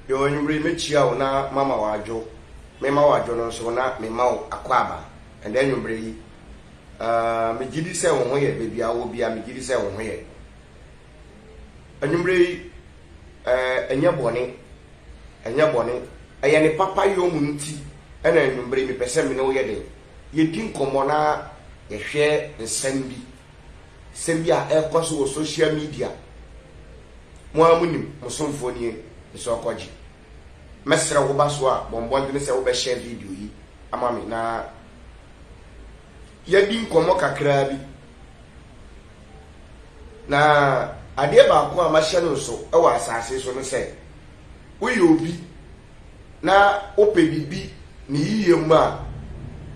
yo nyumre mechia na mama wajo mema wajo no so na mema akwaba and then nyumre yi me gidi se wo ho ye bebi a wo bia me gidi se wo ho ye nyumre yi enya bone eye ne papa yo mu nti ena nyumre mi pese me no ye den ye din komo na ye hwe nsem a ekoso wo social media mo amunim musomfo ni so kwaji mesra wo baso a bombonde ne se wo be share video yi ama me na ye din komo kakra bi na ade ba ko ama hye no so e wa asase so no se wo ye obi na ope bibi ni yiye mu a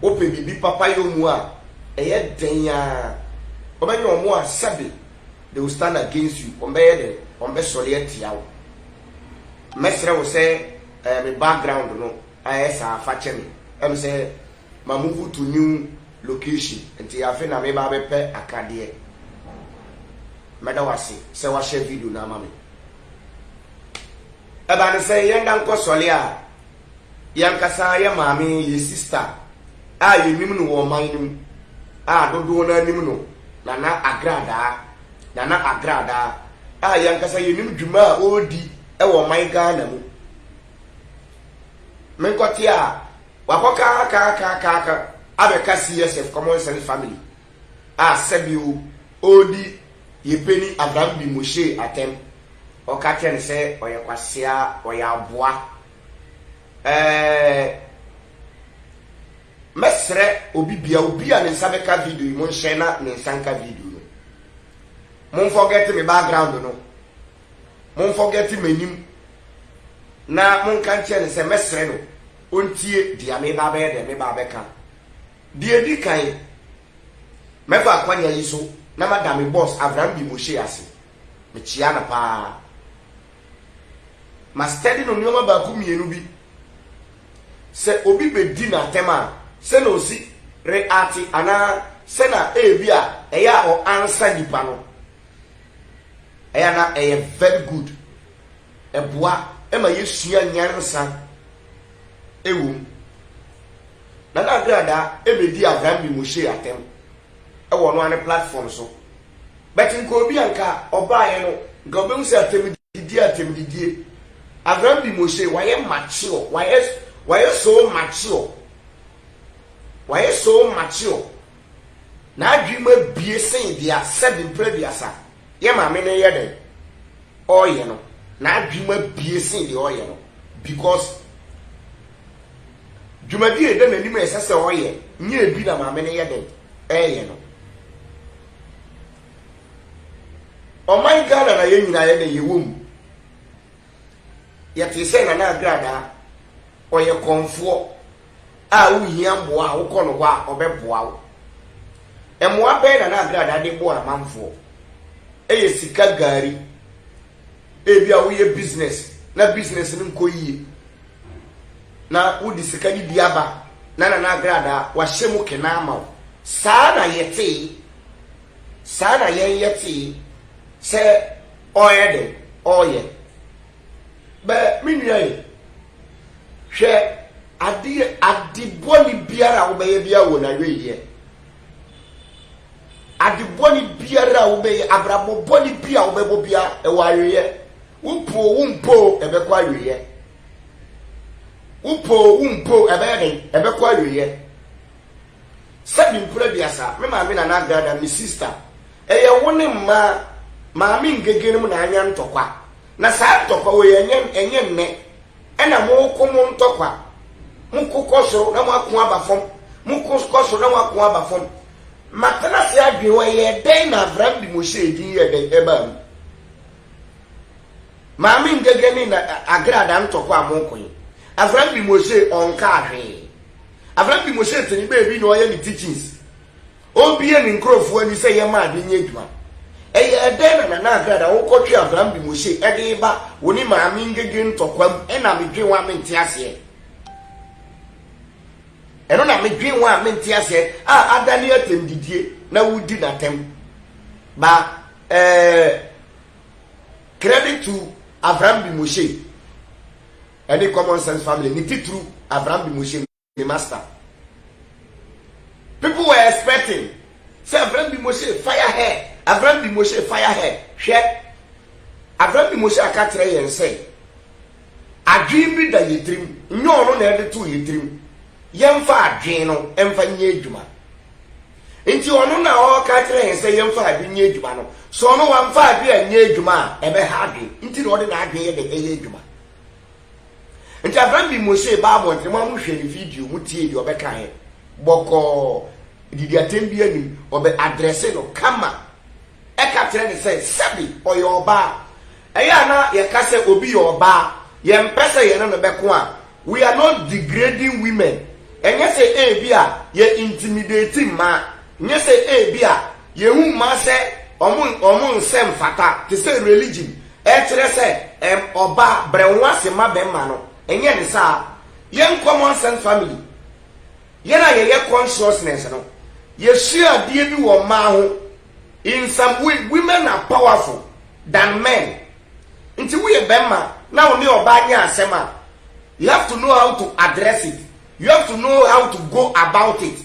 ope bibi papa yo mu a eye den ya obenye omo a sabe they will stand against you ombe solietiawo mesre wo say me background no esa afache me em say ma move to new location nti afi na me ba bepe akade meda wase say wa share video na mama e ba ne say yenda nko solia yankasa ya mami ye sister a ye nim no wo man nim a dodo na nim no nana agrada a yankasa ye nim dwuma odi e wo man Ghana mu menkoti a wakoka ka abeka CSF common sense family a sebio odi ye peni Abraham bi Moshe atem o ka ken se oye kwasia oye aboa mesre obi a ne nsabeka video mo nhye na ne nsanka video no mon forget me background no mon forget me nim na mon kan che ne se mesre no ontie dia me ba be ka dia di kan me fa kwanya yi so na madam boss Abraham bi Moshe ase me chia na pa ma steady no nyoma ba ku mienu bi se obi be di na tema se no si reati ana se na bia eya o answer nipa no eya na very good eboa ema yesua nyansa ewu na na grada ebedi Abraham bi Moshe atem ewo no ane platform so but nko obi anka obaye no nka obem se atem didie Abraham bi Moshe waye mature waye so mature na adwuma bie sen dia 7 previousa ye ma me ne ye den oye no na adwuma bie sen dia oye no because dwumadi e den anim esese oye nye ebi na ma me ne ye den eye no o my God na ye nyina ye den ye wom ye te se na agrada oye konfo a uhia mboa wo kono wa obeboa wo emoa be na agrada de bo amanfo eye sika gari ebi a wo ye business na business ni nko yie na wo di sika ni biaba na agrada wa hyemu kena ama wo saa na yete se oye de oye be minye hwe adiboni biara wo beye bia wo na weye adiboni biara wo beye abrabo boni bia wo bebo bia e wa weye wumpo ebe kwa weye wumpo ebe kwa weye sabi mpura biasa me ma me na agrada mi sister eye woni ma mi ngegene mu na anya ntokwa na sa ntokwa wo enye nne ena mo komo ntokwa mukukoso na mwaku abafom mukukoso na mwaku abafom matana se adwe ye den na Abraham bi Moshe din ye den eba maami ngegeni na agrada ntokwa amonkon Abraham bi Moshe onka ahwe Abraham bi Moshe tani be bi no ye ni teachings obi ye ni nkrofo ani se ye ma de nyedwa eye den na agrada wo kotwe Abraham bi Moshe ede ba woni maami ngegeni ntokwa ena medwe wa mente ase eno na medwen wa menti ase adani atem didie na wudi na tem ba credit to Abraham bi Moshe any common sense family ni titru Abraham bi Moshe the master. People were expecting say Abraham bi Moshe fire her, Abraham bi Moshe fire her. Hwe Abraham bi Moshe aka kire yen say adwin bi da yetrim nyo no na ede to yetrim yemfa adwin no emfa nye adwuma enti ono na o ka kire yen say yemfa adwin nye adwuma no so no wan fa adwin nye adwuma ebe ha adwin enti no de na adwin ye de eye adwuma enti Abraham bi Moshe ba mo enti mo hwe ni video mu tie di obeka he boko didi atembi ani obe address no kama e ka kire ne say sabi oyo oba eya na ye ka say obi yo oba ye mpese ye no beko a we are not degrading women enye say e bia ye intimidating ma nye say e bia ye hu ma say omun nsem fata te say religion e kire say oba brewa se ma be ma no enye ne sa ye common sense family ye na ye consciousness no ye share die bi wo ma ho in some way women are powerful than men nti we be ma na oni oba nya asema you have to know how to address it, you have to know how to go about it.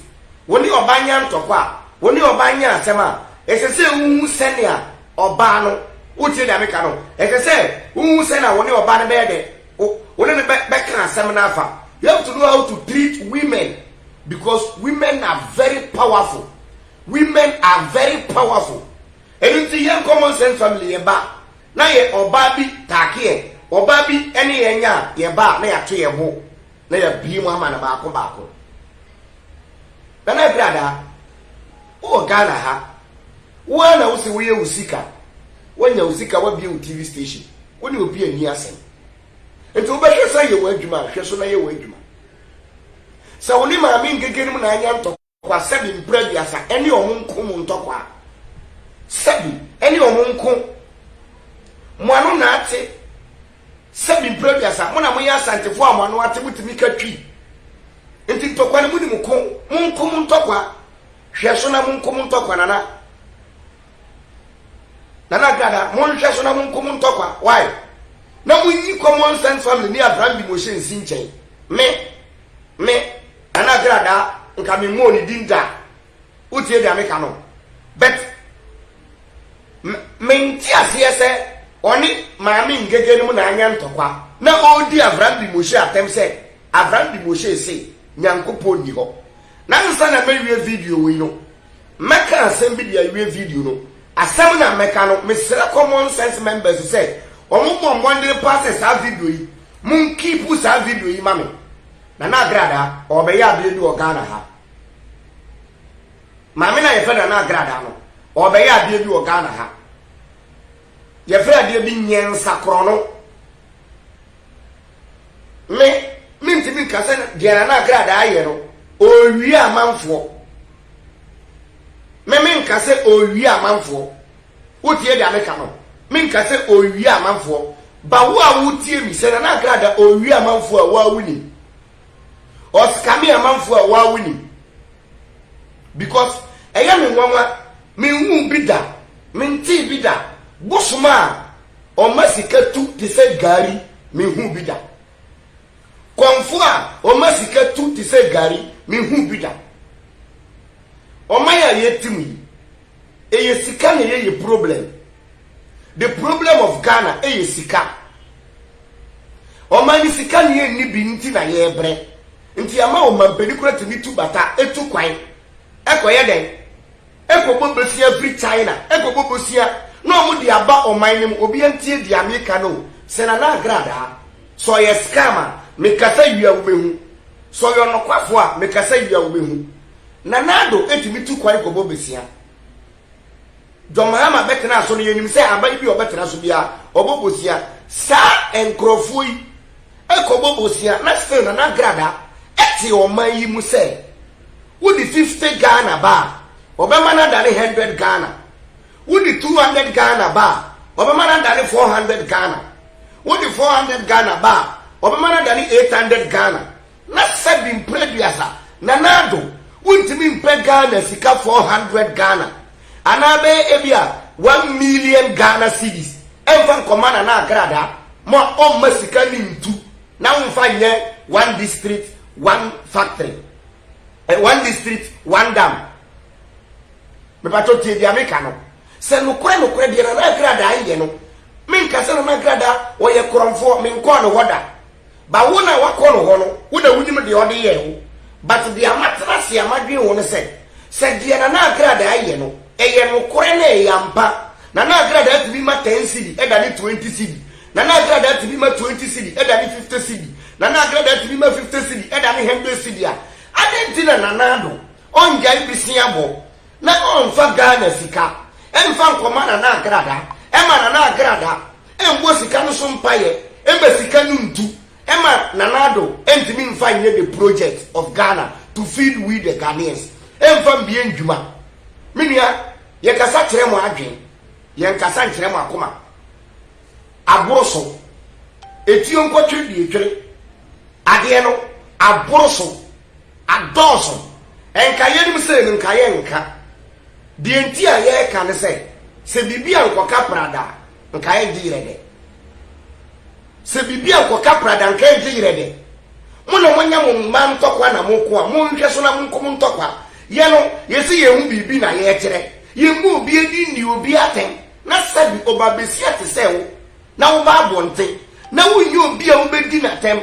Oni oba nya ntokwa oni oba nya asema esese hu senia oba no utie da meka no esese hu senia oni oba ne be de oni ne be kan asema na afa. You have to know how to treat women because women are very powerful. Women are very powerful. Anything young common sense family ye ba na ye oba bi take oba bi ene ye nya ye ba na ya to ye ho na ya bi mu ama na ba ko na na brada o Ghana ha wo na wo se wo ye usika wonya usika wa bi o TV station wo ni obi ani asem enti wo be hwe sa ye wo adwuma hwe so na ye wo adwuma sa wo ni ma mi ngegenu mu na anya nto kwa sebi mprabiasa ene omunkum ntokwa sebi ene omunkum mo anu na ate sebi mprabiasa mo na mo ya santefo a mo anu ate mutimi katwi enti ntokwa ne mu ni munkum ntokwa hwe so na munkum ntokwa nana grada mo hwe so na munkum ntokwa why na mo yi common sense family ni Abraham bi Moshe nsinchen me nana grada nka me mo ni dinda utie da me ka no but menti asiese oni maami ngege ni mu na anya ntokwa na odi Abraham bi Moshe atem se Abraham bi Moshe se nyankopon ni ho na nsa na me wie video we no meka asem bi dia wie video no asem na meka no me sere common sense members say omo mbonde pass sa video yi mun keep sa video yi mame na grada obe ya bi du Ghana ha mame na ye fe na grada no obe ya bi du Ghana ha ye fe ade bi nyensa kro no me ntimi kase de na grada aye no owi amanfo me nkase owi amanfo wotie de ameka no me nkase owi amanfo ba wo a wotie mi se na grada owi amanfo a wo awuni oskami amanfo a wo awuni because eya me nwanwa me hu bida me nti bida bosuma o masika tu ti se gari me hu bida konfu a o masika tu ti se gari me hu bida o maya yetimi eye sika na ye problem. The problem of Ghana eye sika o mani sika na ye ni bi nti na ye bre nti ama o mampeni kura timi tu bata etu kwan ekoye den ekobobosia free China ekobobosia no mu di aba o manim obi antie di America no se na grada so ye scammer me kasa yua ubehu so yo no kwafo a me kasa yua ubehu na nado etimi tu kwan ekobobosia Jomahama betena so no yenim se abai bi obetena so bia obobosia sa enkrofo yi ekobobosia na still na grada eti o man yi mu se wudi 50 Ghana ba obema na dane 100 Ghana wudi 200 Ghana ba obema na dane 400 Ghana wudi 400 Ghana ba obema na dane 800 Ghana na sebi mpreduasa na nado wuntimi mpe Ghana sika 400 Ghana anabe ebia 1 million Ghana cedis envan komana na grada mo o masika ni ntu Now we find here one district, one factory. One district, one dam. Me pato tie di America no. Se no kure di na grada aye no. Me nka se na grada wo ye kromfo me nko no hoda. Ba wo na wakọ no ho no, wo na wunim de ode ye ho. But the amatna se amadwen wo no se di na grada aye no, eye no kure na e yampa. Na grada to be ma 10 cedi, e da ni 20 cedi. Na grada to be ma 20 cedi, e da ni 50 cedi. Na grada to be ma 50 cedi, e da ni 100 cedi a. Adentina nanado onja ibisiabo na onfa Ghana sika emfa nkoma na grada ema na grada embo sika no so mpaye embe sika no ntu ema nanado entimi mfa nye the project of Ghana to feed we the Ghanaians emfa mbie ndwuma minia ye kasa kire mo adwen ye kasa kire mo akoma aboroso etio nkotwe die twere ade no aboroso adoso enka yenim se nka ye nka de enti a ye ka ne se bibia nkoka prada nka ye girede se bibia nkoka prada nka ye girede mo no monya mo man ntokwa na mo ko a mo nhwe so na mo nkom ntokwa ye no ye se ye hu bibi na ye kire ye mu obi edi ni obi aten na sabi obabesia te se wo na wo ba bonte na wo yi obi a wo bedi na tem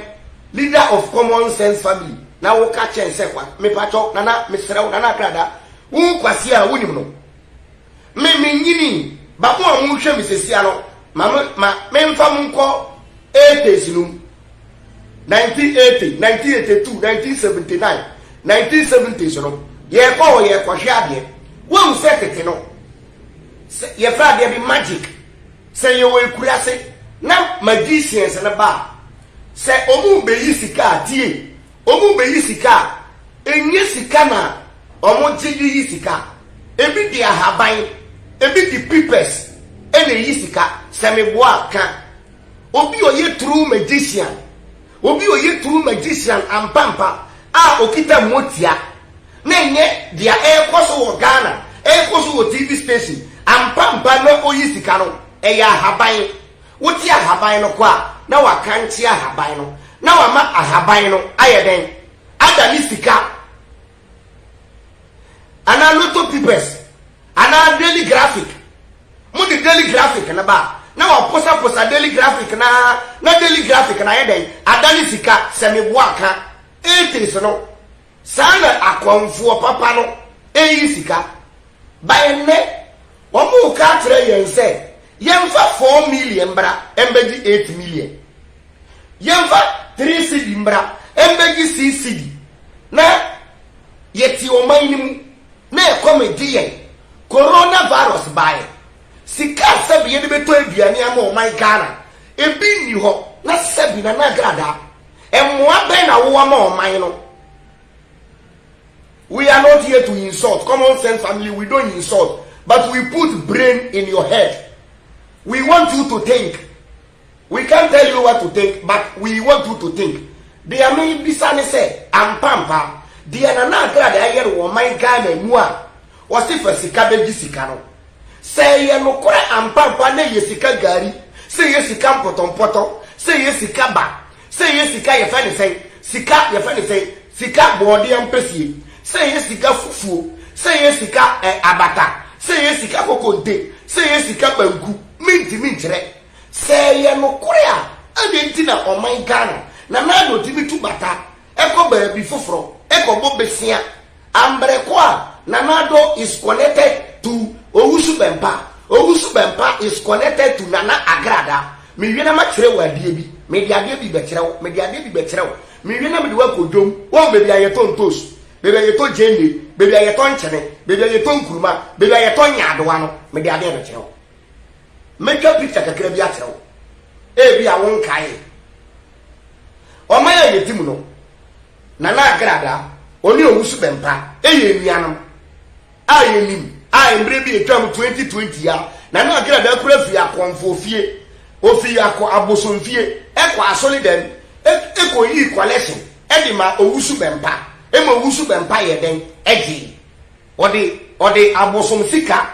leader of common sense family na wo ka chense kwa me pacho nana mesrew nana krada wo kwasi a wonim no me nyini ba ko a mo hwe mesesia no ma me mfa mo nko 80s no 1980 1982 1979 1970s no ye ko hwe ade wo sekete no ye fra de bi magic se ye wo ekurase na magicians na ba se omu be yisika tie omu be yisika enye sika na omu jiji yisika ebi di ahaban ebi di pipes ene yisika se me boa ka obi oye true magician ampampa a okita motia na enye dia ekoso wo Ghana ekoso wo TV station ampampa no oyisika no eya ahaban woti ahaban no kwa na wakanti ahaban no na wama ahaban no ayeden adani sika ana loto pipes ana daily graphic mo di daily graphic na ba na wa posa daily graphic na daily graphic na ayeden adani sika semebo aka 80s no sana akonfo papa no eyi sika by ne wo mu ka tre yense yemfa 4 million bra embeji 8 million yemfa 3 cedi mbra embeji 6 cedi na yeti o manimu na comedy yen coronavirus bae sika sabi ye de beto aduane ama o man Ghana ebi ni ho na sabi na grada emmoa ben na wo ama o man no. We are not here to insult common sense family, we don't insult, but we put brain in your head. We want you to think. We can't tell you what to think, but we want you to think. They are made bisane say ampampa. They are na grada ayer wo man Ghana mua. Wasi fa sika beji sika no. Say ye no kore ampampa na ye sika gari. Say ye sika mpotompoto. Say ye sika ba. Say ye sika ye fa ni say. Sika ye fa ni say. Sika body ampesie. Say ye sika fufu. Say ye sika abata. Say ye sika kokonte. Say ye sika bangu. Minti say ye no korea adentina o man Ghana na do tibitu bata eko ba bi foforo eko bo besia ambreko a Nanado is connected to Owusu Bempa is connected to Nana Agrada. Me wena ma kire wadie bi me diade bi bekyerɛw me wena me de wa kodom wo be bia yeton tos be bia yeton jende be bia yeton nkyene be bia yeton kuruma be bia yeton nyadoa no me de ade bekyerɛw make a picture kakra bi akyerɛw e bi a won kai o ma ya yetim no Nana Agrada oni Owusu Bempa eye nuanam a yenim a embre bi etwam 2020 ya Nana Agrada kura fi akonfo fie ofi akọ abosomfie ekọ asoli dem eko yi collection e di ma Owusu Bempa e ma Owusu Bempa ye den eji odi abosom sika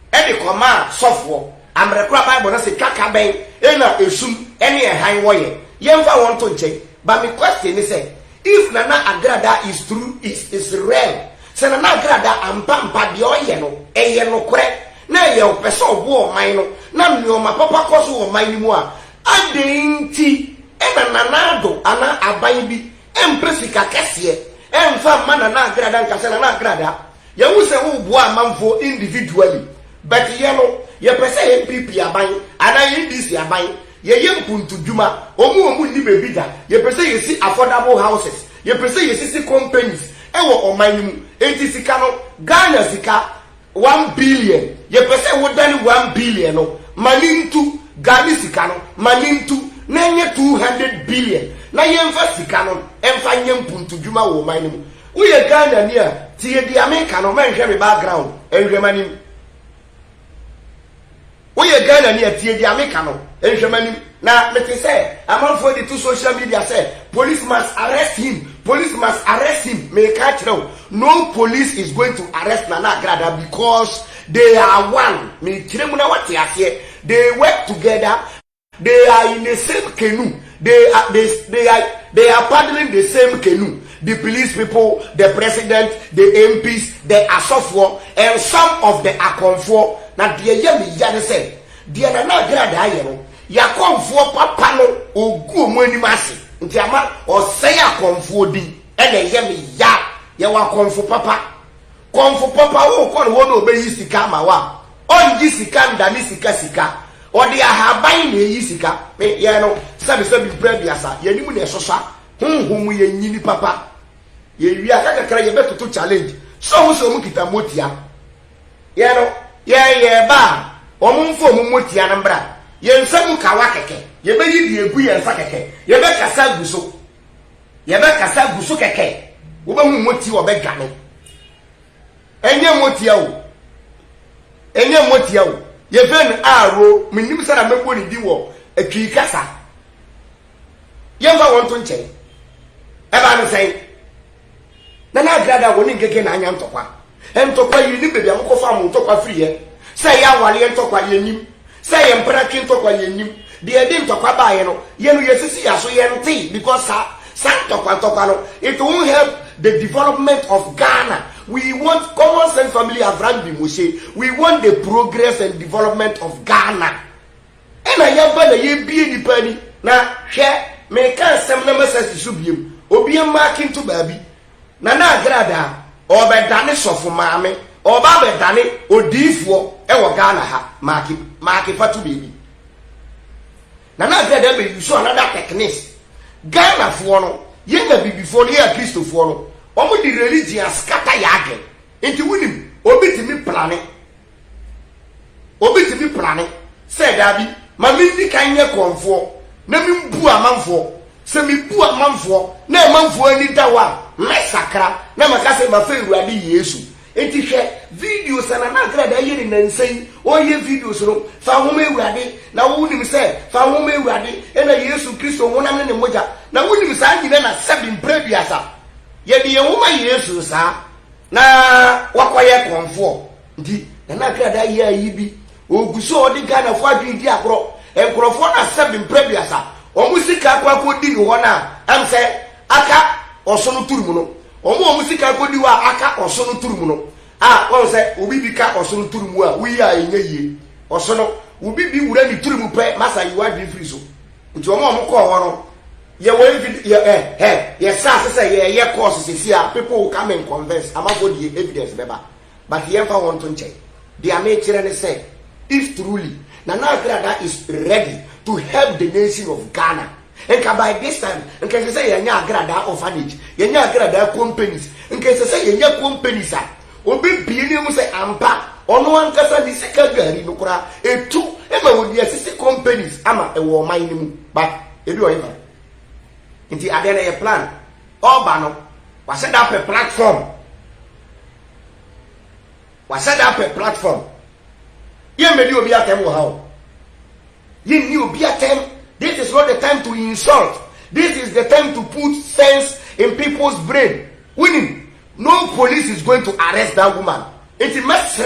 e di ko ma sofo amrekura bible na se kaka ben e na esum ene e han woye yemfa won to nche But my question is if Nana Agrada is true, is real, say Nana Agrada ampa di oye no, eye no kore, na ye o person wo man no, na mi o ma papa koso wo man mu a, adenti Nana do ana aban bi empresika kese emfa ma Nana Agrada nka say Nana Agrada ye wu se wo bo amanfo individually, but ye no ye pese MPP aban ana NDC aban ye mpuntu djuma omu ni bebi da ye pese ye si affordable houses ye pese ye si companies ewo oman mu enti sika no Ghana sika 1 billion ye pese wo dani 1 billion no manintu Ghana sika no manintu na nye 200 billion na ye mfa sika no emfa nye mpuntu djuma wo oman mu wo ye Ghana ni a tie di America no menhwe me background enhwe manim wo ye Ghana ni a tie di America no enhwe manim na me say among for the two social media say police must arrest him, police must arrest him. Me catch now, no police is going to arrest Nana Agrada because they are one. Me kiremuna what they work together, they are in the same canoe, they are paddling the same canoe. The police people, the president, the MPs, the Asofo, and some of the Akonfo. Now the yemi yane say, the Nana Agrada ya konfo papa no ogu omani mase nti ama o say ya konfo din ene ye me ya wa konfo papa wo ko no no be yisika ma wa onji sika ndani sika o de ahaban na yisika me ye no sabi bread yasa ye nimu na sosa honhom ye nyini papa ye wi aka kakra ye betoto challenge so mu kita motia ye no ye ba o mu mfo mu motia na mbra yensam kawa keke yebe yidi egu yensa keke yebe kasa guso keke wo ba hu moti wo be gane enye motia o ye fen aro minim sara mebo ni di wo atwi kasa yemfa wonto nche e ba no sei Nana Agrada woni nkeke na anya ntokwa yiri ni bebi amokofa mo ntokwa free ye say ya wale ntokwa yenim say ye mpra twintokwa yenim de edi ntokwa baaye no ye no yesisi yaso ye nti because sa ntokwa no it won't help the development of Ghana. We want common sense family Avram Moshe. We want the progress and development of Ghana. And I have been a ye ni pani na hwe me kan sem na message subiem obi marking to baby Nana Agrada obedane sofo maame oba bedane odifo e wo Ghana ha marking fatu baby Nana Agrada be use another techniques Ghana fo no yenga bibifo no ya Christofo no omo di religion scatter yage enti wunim obi timi plane say dabi ma mi di kan ye konfo na mi bu amanfo se mi bu amanfo na amanfo ani dawa mesakra na makase ma fe Awurade Yesu enti hwe videos na Nana Agrada yiri nansen o ye videos no fa homa Awurade na wunim se fa homa Awurade e na Yesu Kristo wonam ne moja na wunim sa nyina na sebin prebiasa ye de homa Yesu sa na wakoye konfo nti Nana Agrada ye ayibi oguso odi Ghana fo adwi di akro enkrofo na sebin prebiasa omusika kwa di ni hona am se aka osono turumu no omusika kodi wa aka osono turumu no won se obi bi ka osono turumu a wi ya enye osono obi bi wura ni turumu pe masa yi wa dwi free so nti ko ho no ye ye sa se ye course se a people will come and convince amafo the evidence beba but ye fa won to nche the amateur ne say if truly Nana Agrada is ready to help the nation of Ghana. And by this time, and can say Yanya Agrada orphanage, Yanya Agrada companies, and can say Yanya companies are Obi Billion say Ampa, or no one can say the second girl in Ukra, a two, Emma would be assisting companies, Ama a war mining, but if you ever. In the Adena plan, Orbano was set up a platform. You may be a time how. You be a time. This is not the time to insult. This is the time to put sense in people's brain. Winning. No police is going to arrest that woman. It's a mess.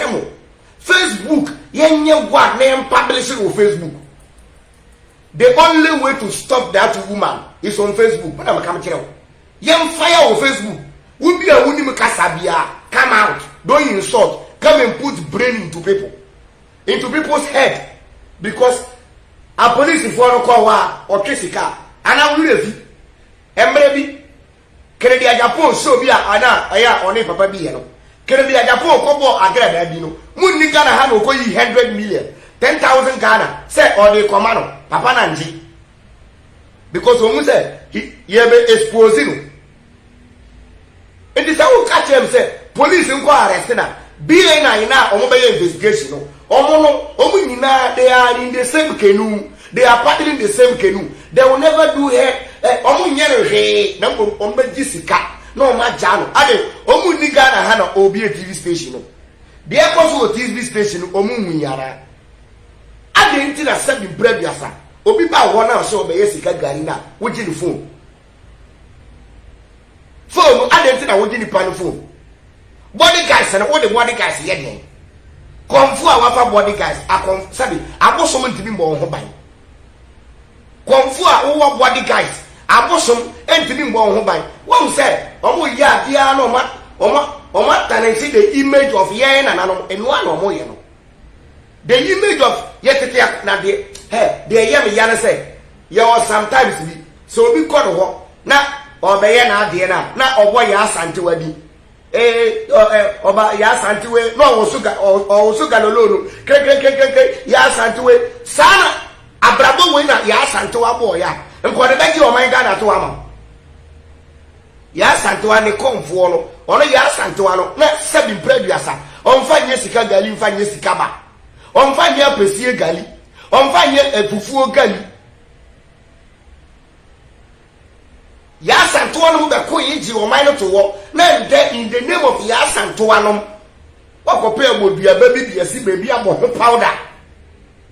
Facebook. Yenye what name publishing on Facebook. The only way to stop that woman is on Facebook. When I'm coming to young fire on Facebook. Will be a winning Casabia. Come out. Don't insult. Come and put brain into people. Into people's head. Because a police if one call or Kessica. And I will leave. And maybe Canada Japan so be aya on a papa biano. Canada Japan kobo agrada dino. Muni Ghana have 100 million. 10,000 Ghana. Say or the commando. Papa Nanji. Because when we say he be exposing. It is how catch him say police in go arrest na. Be na investigation. They are in the same canoe. They are paddling the same canoe. They will never do here. Jessica. No, my channel. Ade, Nigana Hana Obi a TV station. The airport TV station, Yara. I didn't tell us something bread yasa. Obi ba one hour so by Jessica Garina, which in the phone. Phone, I didn't tell you the phone. Body guys and all the body guys here. Come for our body guys. I come, sorry, I want someone to be more home. Come for our body guys. I want some and to be more home. One said, oh, yeah, dear, no, ma, than see the image of Yan and one or more. The image of yet now the young Yana said, you are sometimes be so be called a walk. Now, or Bayana, dear, now, or boy, yes, and to a oba ya santiwe no osuga no lonu ya santiwe sana abrabo we na ya santiwa boy ya nko de begi o man Ghana to ama ya santiwa ne konfo no ono ya santiwa no na sebi preduasa onfa nye sika gali mfa nye sika ba onfa nye apresie gali onfa nye efufuo gali ya santoa no be ko yiji o man no to wo na in the name of ya santoa no wakope amodua ba bi bi asi baby abo ho powder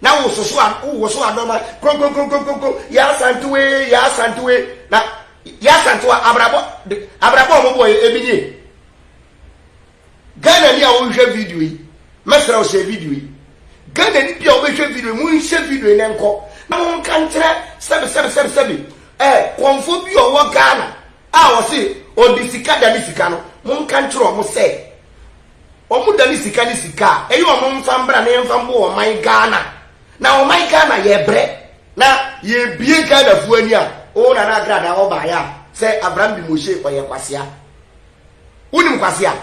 na wo so adoma kron ya santoe na ya santoa abrabo mo boy ebinye Ghana ni a wo hwe video yi mesra o hwe video yi Ghana ni bia o be hwe video mu hwe video ne nko na won kan kire sebi konfo bi owo Ghana a wo se odisika da nisika no mon kan kire o mo se o mu da nisika eyi o mo mfa mbra na mfa mbo o man Ghana na o man Ghana ye bre na ye bie Ghana fu ani a o na na grada o ba ya se Abraham bi Moshe o ye kwasea unim kwasea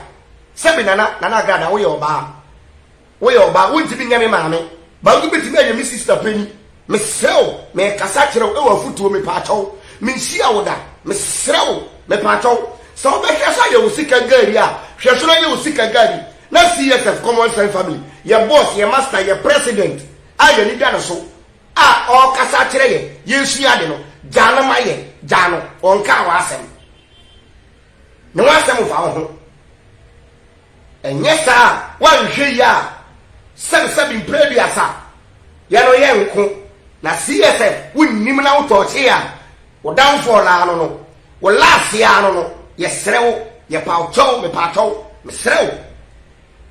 sebi na grada wo ye oba wonti bi nyame maame ba wo betimi anya mi sister pani me sew me kasa kire wo afutuo me paacho me nsia wo da me sew me paacho so be hwesa ye usika gari a hweso na ye usika gari na CSF common sense family ye boss ye master ye president a ye ni da so a o kasa kire ye yesu ade no jana maye jano onka wa asem ne wa asem fa ho enye sa wa hwe ya sebi mpredu asa ya no ye nko na CSF wunnim na utoche ya wo downfall na no wo last ya no ye serewo ye paucho me pacho me serewo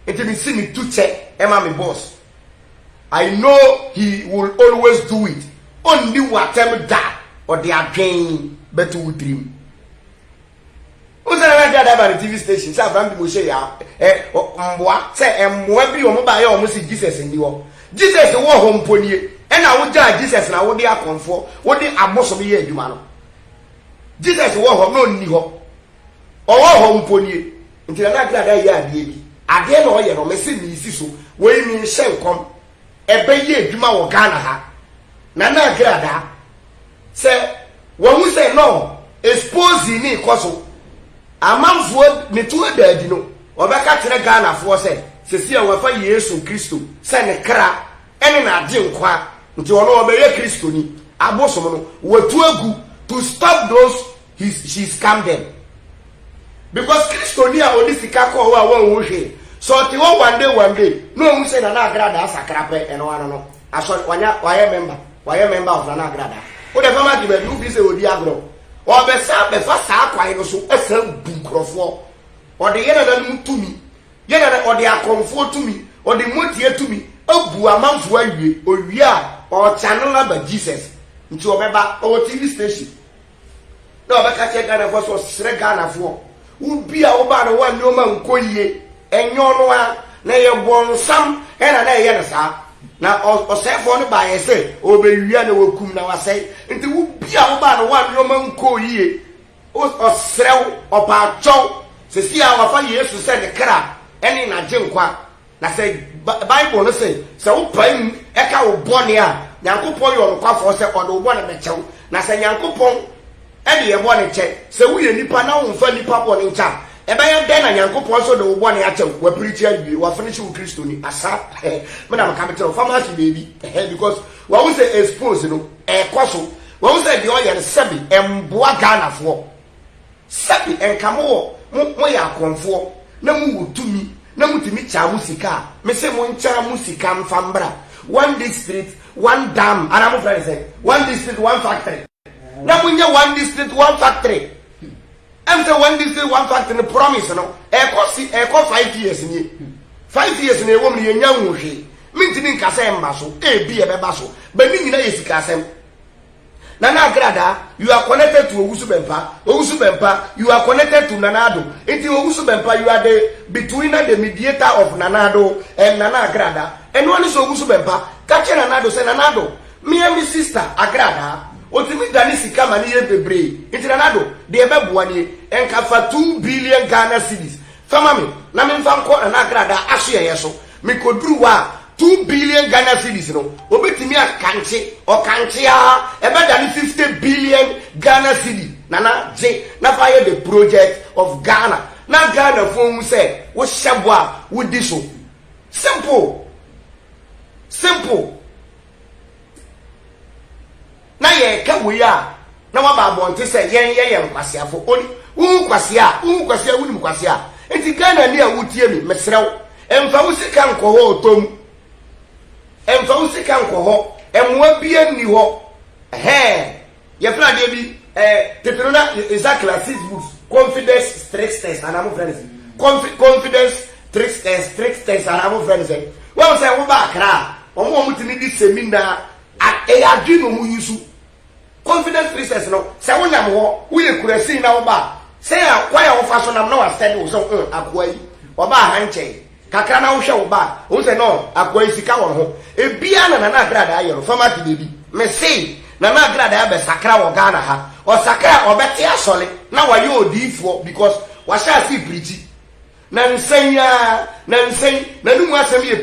enti mi si mi tuche ema me boss. I know he will always do it only whatever that or they are paying better with dream. Uzana na da TV station sa Abraham bi Moshe ya mboa se mboa bi o mo ba ya o mo si Jesus ndi wo Jesus wo ho mponie e na wo ja Jesus na wo de akonfo wo de aboso bi ye adwuma no Jesus wo ho no ni ho o wo ho mponie nti na gra da ya ade bi ade na o ye no me se ni isi so wo mi hye nkom e be ye adwuma wo Ghana ha na gra da se wo hu se no expose ni koso amanfo ne to daadi no obeka kire Ghana fo se sesi a wafa Yesu Kristo se ne kra ene na ade nkwa nti ono obeye Kristo ni abosom no watu agu to stop those she scam them because Kristo ni a odisika ko wa wo hwe so ti wo one day no mu se na agrada asakra pe eno ano no aso wanya member of na agrada o de fama di be du bi se odi agro o be sa be fa sa kwai no so esa bunkrofo o de yena na mutumi yena na o de akonfo tumi o de motie tumi abu amanfo awie owie a o channel ba Jesus nti obeba o TV station na obeka che Ghana for so sere Ghana for ubi a oba no wan no man koyie enyo no a na ye bonsam na ye ne sa na osefo no ba ye se obewia na wakum na wasai nti ubi a oba no wan no man koyie osrew opa chow se si a wafa Yesu se ne kra eni na jenkwa na se Bible no say se wo pan e ka wo bone a Nyankopon yo no kwafo se odo wo bone bechew na se Nyankopon e de ye bone che se wo ye nipa na wo mfa nipa bone ncha e ba ye den na Nyankopon so de wo bone achew wa preach abi wa finish wo Kristo ni asa me na maka bechew pharmacy baby because wa wo say expose no e kwaso wa wo say de o ye sebi emboa Ghana fo sebi enkamo mo ya konfo na mu wotumi na mutimi cha musika me se mo ncha musika mfambra one district one dam and I'm friend say one district one factory na munye one district one factory am say one district one factory no promise no e ko 5 years ni 5 years na e wo me ye nya nwuhwe mintini nkasa mba so e bi e beba so ba ni nyina yesika asem Nana Grada, you are connected to Owusu Bempa, you are connected to Nanado. Into Owusu Bempa, you are the between the mediator of Nanado and Nana Grada. And one is Owusu Bempa, catch Nanado, say Nanado. Me and my sister, Agrada, ultimately Danisi come and hear the brain. Into Nanado, the Ebebuani, and Kafa 2 billion Ghana cedis. Famami, Namin Fanko and Agrada, Ashia Yaso, Mikodruwa. 2 billion Ghana cedis no obetimi akanche o kanchia e be than 50 billion Ghana cedi nana je na fire the project of Ghana na Ghana fo say wo hyeboa wo di so simple na ye ka wo ya na wa ba bonte say ye nkwasiafo oni wo kwasia wo ni kwasia enti Ghana ni a wotie mi mesrew emfa wo sika nkoho otom emfa usika nkoho emwa bia ni ho ye fra de bi tetrona exactly 6 books confidence tricksters and am friends confidence tricksters and am friends we say wo ba kra omo mutini di seminar e adwino mu yusu confidence tricksters no say wo nyam ho wo ye kurasi na wo ba say akwaya wo fa so nam na wa study wo so akwai wo ba hanche kakra na wo hwe wo ba wo se no akwai sika wo ho ebia na Nana Grada ayero famati baby me say Nana Grada ya be sakra wo Ghana ha o sakra obete asole na wa yo odifo because wa sha si preach na nsen na numu asem ye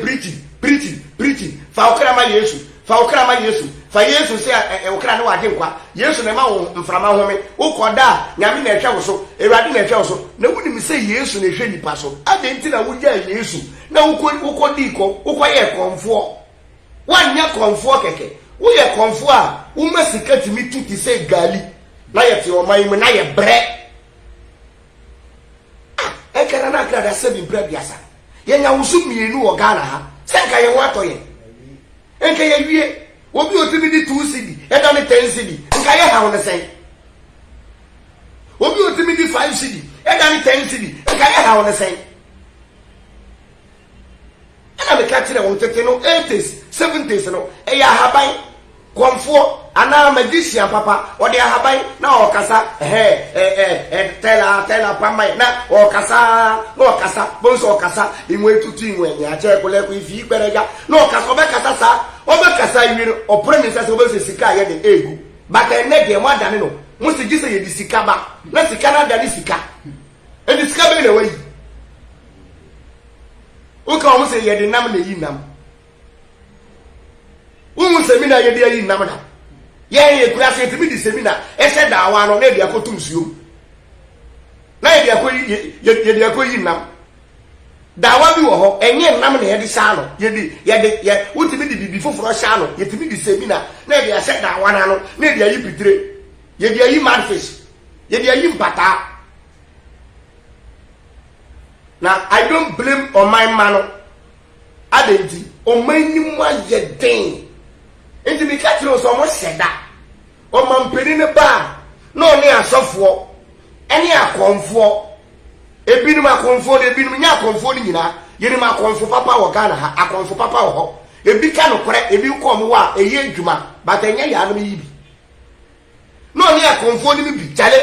preaching fa okra ma Yesu fa Yesu say okra na wa de nkwa Yesu na ma wo mframa home wo koda nyame na ehwe wo so ewade na ehwe wo so na wuni mi say Yesu na ehwe nipa so adenti na wugya Yesu na wukodi ko wukoye konfo wanya konfo keke wo ye konfo a wo masika timi tuti say gali na ye ti o man mu na ye bre e kara na Grada 7 bre biasa ye nya wusu mienu o Ghana ha senka ye wato ye enka ye wie obi otimi di 2 cedi e da ni 10 cedi nka ye ha won sen obi otimi di 5 cedi e da ni 10 cedi nka ye ha won sen ana me catch na won tete no 80s 70s no e ya haban konfo ana magician papa o de haban na o kasa tela pamai na o kasa bonso o kasa inwe tutu inwe nya che kole ku ifi gbereja na o kasa sa o be kasa yiri o promise say o be sika ye de egu but ene de mo adane no mo se gise ye di sika ba na sika na adane sika e di sika be na wayi o ka mo se ye de nam na yi nam Umu seminar ye dey nam na. Ye kura se timi di seminar. E se da wa no na dey akotu nsuo. Na ye dey akoyi nam. Da wa bi wo ho enye nam na ye di sha no. Ye utimi di bibi foforo sha no. Ye timi di seminar. Na dey se da wa na no. Na dey ayi pitre. Ye dey ayi madfish. Ye dey ayi mpata. Now I don't blame on my man. Adenti o mani mu ayeden. Enti mi ka tiro so mo seda o mampeni ne ba no ne asofo ene akonfo ebinu akonfo ne ebinu nya akonfo ni nyina yeni ma akonfo papa wo Ghana ha akonfo papa wo ho ebi ka no kore ebi ko mo wa eye adwuma but enye ya no yibi no ni akonfo ni bi chale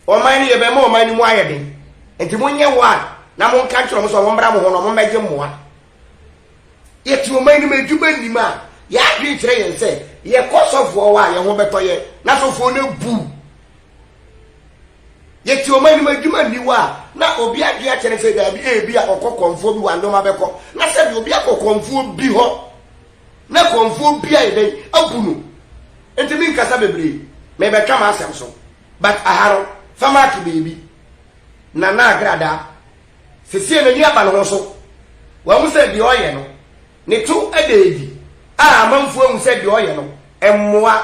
oman ni ye be ma oman ni mu ayeden enti monye wa na mon ka kiro mo so mo mbra mo ho no mo meje moa ye ti oman ni medwuma ni ma ya dwi kire yen se ye kosofo wa ye ho beto ye na sofo na bu ye ti oman ni medwuma ni wa na obi ade a kire se da bi a okokonfo bi wa ndo ma beko na se bi obi akokonfo bi ho na konfo bi a ye abunu enti min kasa bebre me be twa ma asem so but aharo fama to baby na agrada sesie na ni aba no so wa mu se bi oye no ne tu ededi a amanfo mu se bi oye no emmoa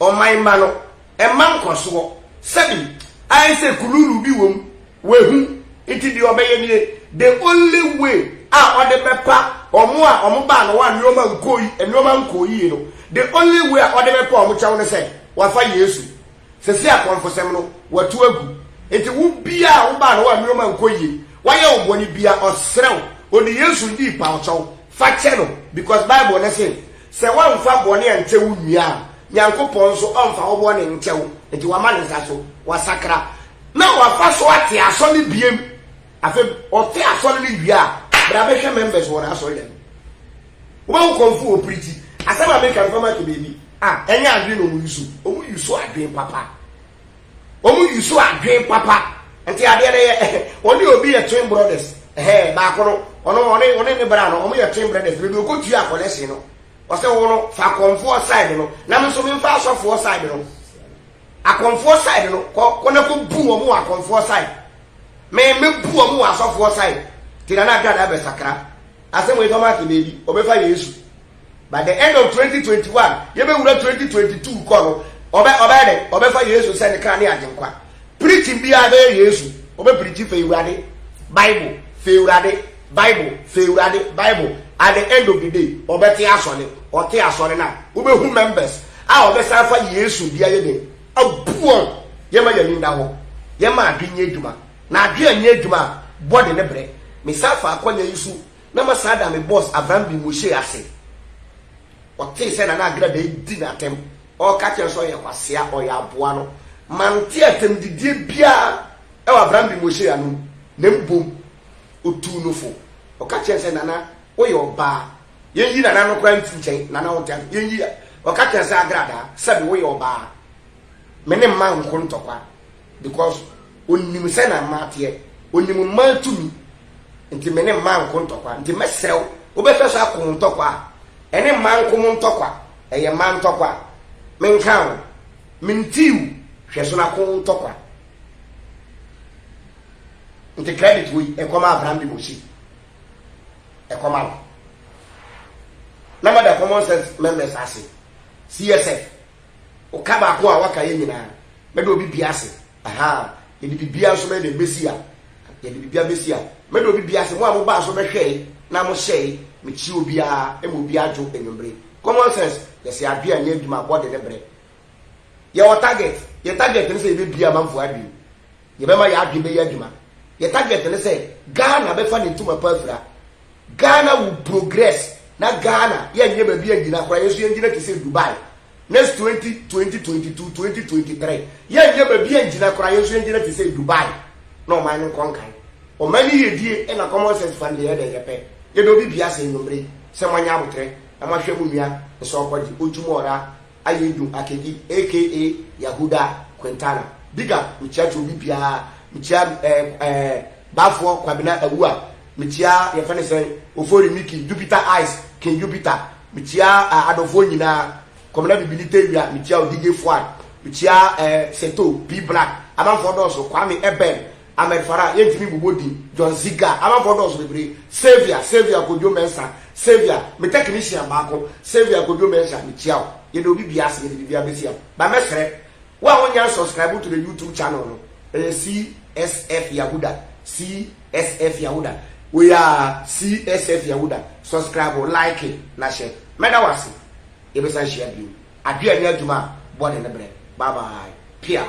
oman ma no emman koso sebi ai se kululu bi wom wehu iti di obeye ni the only way a ode bepa omo a omo ba no wa nneoma nkoyi no the only way a ode bepa omo chawo ne se wafa Yesu sesi akonfosem no watu agu enti wo bia wo ba no wa nneoma nkoyi waye oboni bia osrew oni Yesu ndi pa ochawo fa che no because Bible na say se wa mfa bone entewu nua Nyankopon so onfa wo bone entewu enti wa ma ne nsaso wa sakra na wafa so ate aso ne biem afi ote aso ne wia bra be hwe members wona aso le wo konfu opriti asema make am fama to baby enya adwe no mu yusu adwen papa omu yusu adwen papa enti ade ne oni obi ye twin brothers ba kono ono ne bra no omu ye twin brothers be ko tu akonese no o se wo no fa konfu side no na me so me fa asofo side no akonfu side no ko na ko bu omu akonfu side me bu omu asofo side ti na gada be sakra asem we to ma ke baby obefa Yesu. By the end of 2021, you be 2022 kono obefa Yesu say ne kan ne agenkwa preaching bi ade Yesu obe preaching fe urade Bible fe urade Bible at the end of the day obete asole ote asole na obe hu members a obesa fa Yesu bia ye de abuon ye ma yanin da ho ye ma adwenye adwuma na adwenye adwuma body ne bre me safa akonya Yesu na masada me boss Abraham bi Moshe ase ote se na agrada di na tem o ka che so ye kwasea o ya aboa no mante atem didie bia e wa Abraham bi Moshe anu ne mbom otu no fo o ka che se nana o ye oba ye yi nana no kwa nti nchen nana o tan ye yi o ka che se agrada se bi o ye oba me ne man ko ntokwa because onim se na matie onim man tumi nti me ne man ko ntokwa nti mesrew o be fe so akon ntokwa ene man ko ntokwa eye man ntokwa menkan mintiu hweso na ko ntokwa nti credit we e koma Abraham bi Moshe e koma na ma da common sense members ase CSF o kaba ko a waka ye nyina me do bi biase ye di bibia so me de besia ye di bibia besia me do bi biase mo a mo ba so be hwe na mo hye me chi obia e mo obia jo enwombre common sense ye se adua nya adwuma body ne bre ye o target ne se be bia manfo adwi ye be ma ya adwi be ya adwuma ye target ne se Ghana be fa ne ntuma pafra Ghana will progress na Ghana ye nye ba bia ngina kora yesu ngina ke se Dubai next 2022 2023 ye nye ba bia ngina kora yesu ngina ke se Dubai no man ne konkan o mani ye die e na common sense fan de ye de yepe ye do bi bia se nyomre se mwanya abotre na mahwe mu nua so okwaji ojumora ayedu akedi aka Yahuda Quintana biga mchia to bi bia mchia bafo kwabena awua mchia ye fane se ofori miki Jupiter eyes king Jupiter mchia adofo nyina komna bibilite wia mchia odige fuad mchia seto p black amafo doso kwame eben Ahmed Farah yentimi bubodi John Ziga amafo doso bebre savior kojo mensa savior me technician baako savior kojo mensa mchia ye do bibia se ye bibia besia ba mesre wa wonya subscribe to the YouTube channel no CSF Yahuda we are CSF Yahuda subscribe like na share meda wase e be san share bi adua ni aduma body ne bre bye bye pia